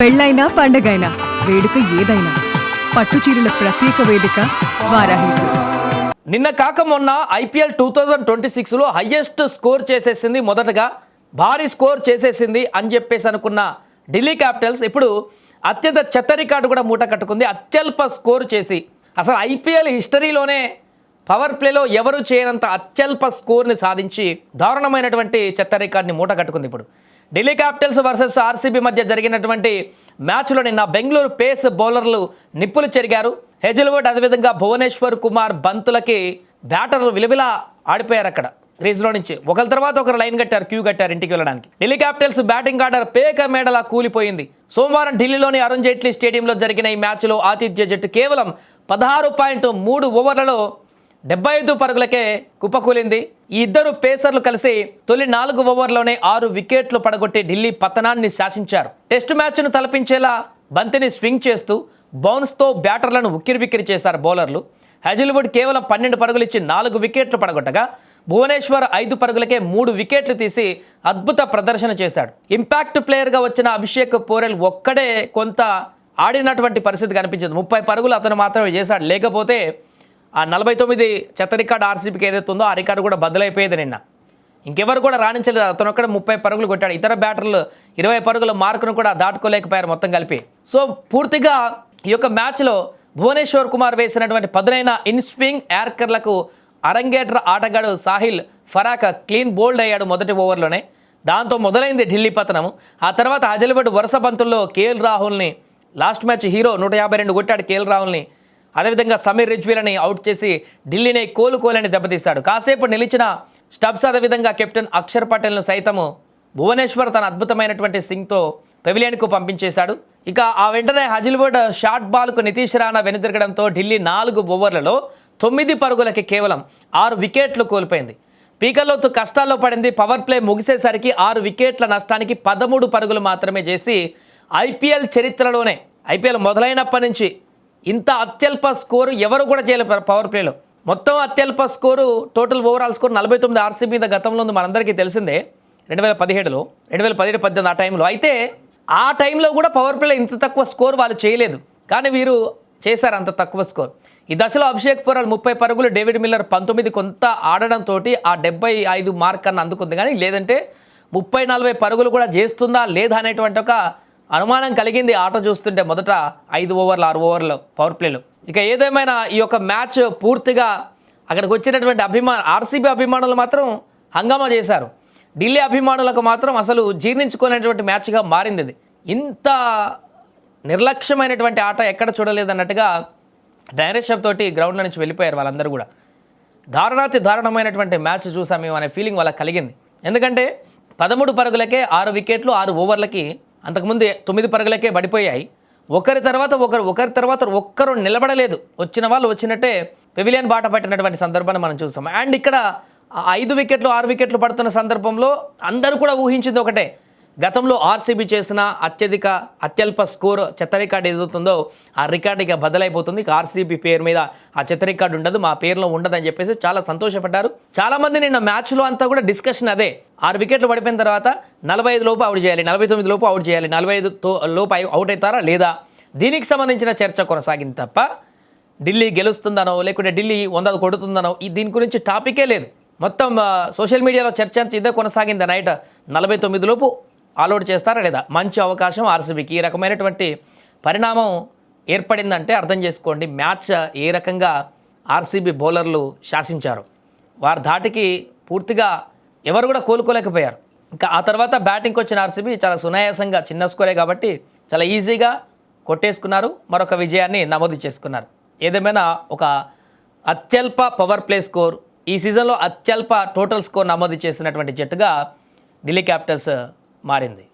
పెళ్ళైనా పండగైనా వేడుక ఏదైనా పట్టుచీరల ప్రత్యేక వేదిక వారాహి సిల్క్స్. నిన్న కాక మొన్న ఐపీఎల్ 2026లో హైయెస్ట్ స్కోర్ చేసేసింది, మొదటగా భారీ స్కోర్ చేసేసింది అని చెప్పేసి అనుకున్న ఢిల్లీ క్యాపిటల్స్ ఇప్పుడు అత్యంత చెత్త రికార్డు కూడా మూట కట్టుకుంది. అత్యల్ప స్కోర్ చేసి అసలు ఐపీఎల్ హిస్టరీలోనే పవర్ ప్లేలో ఎవరు చేయనంత అత్యల్ప స్కోర్ని సాధించి దారుణమైనటువంటి చెత్త రికార్డుని మూట కట్టుకుంది. ఇప్పుడు ఢిల్లీ క్యాపిటల్స్ వర్సెస్ ఆర్సీబీ మధ్య జరిగినటువంటి మ్యాచ్లో నిన్న బెంగళూరు పేస్ బౌలర్లు నిప్పులు చెరిగారు. హెజిల్వుడ్ అదేవిధంగా భువనేశ్వర్ కుమార్ బంతులకి బ్యాటర్లు విలువిలా ఆడిపోయారు. అక్కడ క్రీజ్లో నుంచి ఒకరి తర్వాత ఒకరు లైన్ కట్టారు, క్యూ కట్టారు ఇంటికి వెళ్ళడానికి. ఢిల్లీ క్యాపిటల్స్ బ్యాటింగ్ ఆర్డర్ పేక మేడలా కూలిపోయింది. సోమవారం ఢిల్లీలోని అరుణ్ జైట్లీ స్టేడియంలో జరిగిన ఈ మ్యాచ్లో ఆతిథ్య జట్టు కేవలం 16.3 ఓవర్లలో 75 పరుగులకే కుప్పకూలింది. ఈ ఇద్దరు పేసర్లు కలిసి తొలి 4 ఓవర్లోనే 6 వికెట్లు పడగొట్టి ఢిల్లీ పతనాన్ని శాసించారు. టెస్టు మ్యాచ్ను తలపించేలా బంతిని స్వింగ్ చేస్తూ బౌన్స్తో బ్యాటర్లను ఉక్కిరిబిక్కిరి చేశారు బౌలర్లు. హెజిల్వుడ్ కేవలం 12 పరుగులు ఇచ్చి 4 వికెట్లు పడగొట్టగా భువనేశ్వర్ 5 పరుగులకే 3 వికెట్లు తీసి అద్భుత ప్రదర్శన చేశాడు. ఇంపాక్ట్ ప్లేయర్గా వచ్చిన అభిషేక్ పోరెల్ ఒక్కడే కొంత ఆడినటువంటి పరిస్థితి కనిపించింది. 30 పరుగులు అతను మాత్రమే చేశాడు. లేకపోతే ఆ 49 చెత్త రికార్డు ఆర్సీబీకి ఏదైతే ఉందో ఆ రికార్డు కూడా బదులైపోయేది. నిన్న ఇంకెవరు కూడా రాణించలేదు. అతను ఒక్కడ 30 పరుగులు కొట్టాడు. ఇతర బ్యాటర్లు 20 పరుగుల మార్కును కూడా దాటుకోలేకపోయారు మొత్తం కలిపి. సో పూర్తిగా ఈ యొక్క మ్యాచ్లో భువనేశ్వర్ కుమార్ వేసినటువంటి పదునైన ఇన్స్వింగ్ యార్కర్లకు అరంగేట్ర ఆటగాడు సాహిల్ ఫరాక్ క్లీన్ బోల్డ్ అయ్యాడు మొదటి ఓవర్లోనే. దాంతో మొదలైంది ఢిల్లీ పతనము. ఆ తర్వాత హెజిల్వుడ్ వరుస బంతుల్లో కేఎల్ రాహుల్ని, లాస్ట్ మ్యాచ్ హీరో 152 కొట్టాడు కేఎల్ రాహుల్ని, అదేవిధంగా సమీర్ రిజ్వీలని అవుట్ చేసి ఢిల్లీని కోలుకోలేని దెబ్బతీశాడు. కాసేపు నిలిచిన స్టబ్స్ అదేవిధంగా కెప్టెన్ అక్షర్ పటేల్ను సైతము భువనేశ్వర్ తన అద్భుతమైనటువంటి సింగ్తో పెవిలియన్కు పంపించేశాడు. ఇక ఆ వెంటనే హెజిల్వుడ్ షార్ట్ బాల్కు నితీష్ రాణా వెనుదిరగడంతో ఢిల్లీ 4 ఓవర్లలో 9 పరుగులకి కేవలం 6 వికెట్లు కోల్పోయింది. పీకల్లోతు కష్టాల్లో పడింది. పవర్ ప్లే ముగిసేసరికి 6 వికెట్ల నష్టానికి 13 పరుగులు మాత్రమే చేసి ఐపీఎల్ చరిత్రలోనే, ఐపీఎల్ మొదలైనప్పటి నుంచి ఇంత అత్యల్ప స్కోరు ఎవరు కూడా చేయలేరు పవర్ ప్లేలో. మొత్తం అత్యల్ప score total overall score 49 RCB మీద గతంలో ఉంది, మనందరికీ తెలిసిందే. 2017లో 2017-18 ఆ టైంలో. అయితే ఆ టైంలో కూడా పవర్ ప్లేలో ఇంత తక్కువ స్కోర్ వాళ్ళు చేయలేదు, కానీ వీరు చేశారు అంత తక్కువ స్కోర్. ఈ దశలో అభిషేక్ పోరెల్ 30 పరుగులు, డేవిడ్ మిల్లర్ 19 కొంత ఆడడంతో ఆ 75 మార్క్ అన్న అందుకుంది. కానీ లేదంటే 30-40 పరుగులు కూడా చేస్తుందా లేదా అనేటువంటి ఒక అనుమానం కలిగింది ఆట చూస్తుంటే మొదట 5 ఓవర్లు 6 ఓవర్లు పవర్ ప్లేలో. ఇక ఏదేమైనా ఈ యొక్క మ్యాచ్ పూర్తిగా అక్కడికి వచ్చినటువంటి ఆర్సీబీ అభిమానులు మాత్రం హంగామా చేశారు. ఢిల్లీ అభిమానులకు మాత్రం అసలు జీర్ణించుకునేటువంటి మ్యాచ్గా మారింది ఇది. ఇంత నిర్లక్ష్యమైనటువంటి ఆట ఎక్కడ చూడలేదన్నట్టుగా డైరెక్షన్ తోటి గ్రౌండ్లో నుంచి వెళ్ళిపోయారు వాళ్ళందరూ కూడా. దారుణాతి దారుణమైనటువంటి మ్యాచ్ చూసాం మేము అనే ఫీలింగ్ వాళ్ళకి కలిగింది. ఎందుకంటే 13 పరుగులకే 6 వికెట్లు, 6 ఓవర్లకి అంతకుముందు 9 పరుగులకే పడిపోయాయి. ఒకరి తర్వాత ఒక్కరు నిలబడలేదు. వచ్చిన వాళ్ళు వచ్చినట్టే పెవిలియన్ బాట పట్టినటువంటి సందర్భాన్ని మనం చూసాం. అండ్ ఇక్కడ 5 వికెట్లు 6 వికెట్లు పడుతున్న సందర్భంలో అందరూ కూడా ఊహించింది ఒకటే, గతంలో ఆర్సీబీ చేసిన అత్యల్ప స్కోర్ చెత్త రికార్డు ఏదవుతుందో ఆ రికార్డు ఇక బదలైపోతుంది. ఇక ఆర్సీబీ పేరు మీద ఆ చెత్త రికార్డు ఉండదు, మా పేరులో ఉండదని చెప్పేసి చాలా సంతోషపడ్డారు చాలామంది. నిన్న మ్యాచ్లో అంతా కూడా డిస్కషన్ అదే, 6 వికెట్లు పడిపోయిన తర్వాత 45 లోపు అవుట్ చేయాలి, 49 లోపు అవుట్ చేయాలి, 45 లోపు అవుట్ అవుతారా లేదా, దీనికి సంబంధించిన చర్చ కొనసాగింది తప్ప ఢిల్లీ గెలుస్తుందనో లేకుంటే ఢిల్లీ 100 కొడుతుందనో దీని గురించి టాపికే లేదు. మొత్తం సోషల్ మీడియాలో చర్చ అంతా ఇదే కొనసాగింది. నైట్ 49 లోపు ఆల్అౌట్ చేస్తారా లేదా, మంచి అవకాశం ఆర్సీబీకి. ఈ రకమైనటువంటి పరిణామం ఏర్పడిందంటే అర్థం చేసుకోండి మ్యాచ్ ఏ రకంగా ఆర్సీబీ బౌలర్లు శాసించారు. వారి ధాటికి పూర్తిగా ఎవరు కూడా కోలుకోలేకపోయారు. ఇంకా ఆ తర్వాత బ్యాటింగ్కి వచ్చిన ఆర్సీబీ చాలా సునాయాసంగా, చిన్న స్కోరే కాబట్టి చాలా ఈజీగా కొట్టేసుకున్నారు, మరొక విజయాన్ని నమోదు చేసుకున్నారు. ఏదేమైనా ఒక అత్యల్ప పవర్ ప్లే స్కోర్, ఈ సీజన్లో అత్యల్ప టోటల్ స్కోర్ నమోదు చేసినటువంటి జట్టుగా ఢిల్లీ క్యాపిటల్స్ మారింది.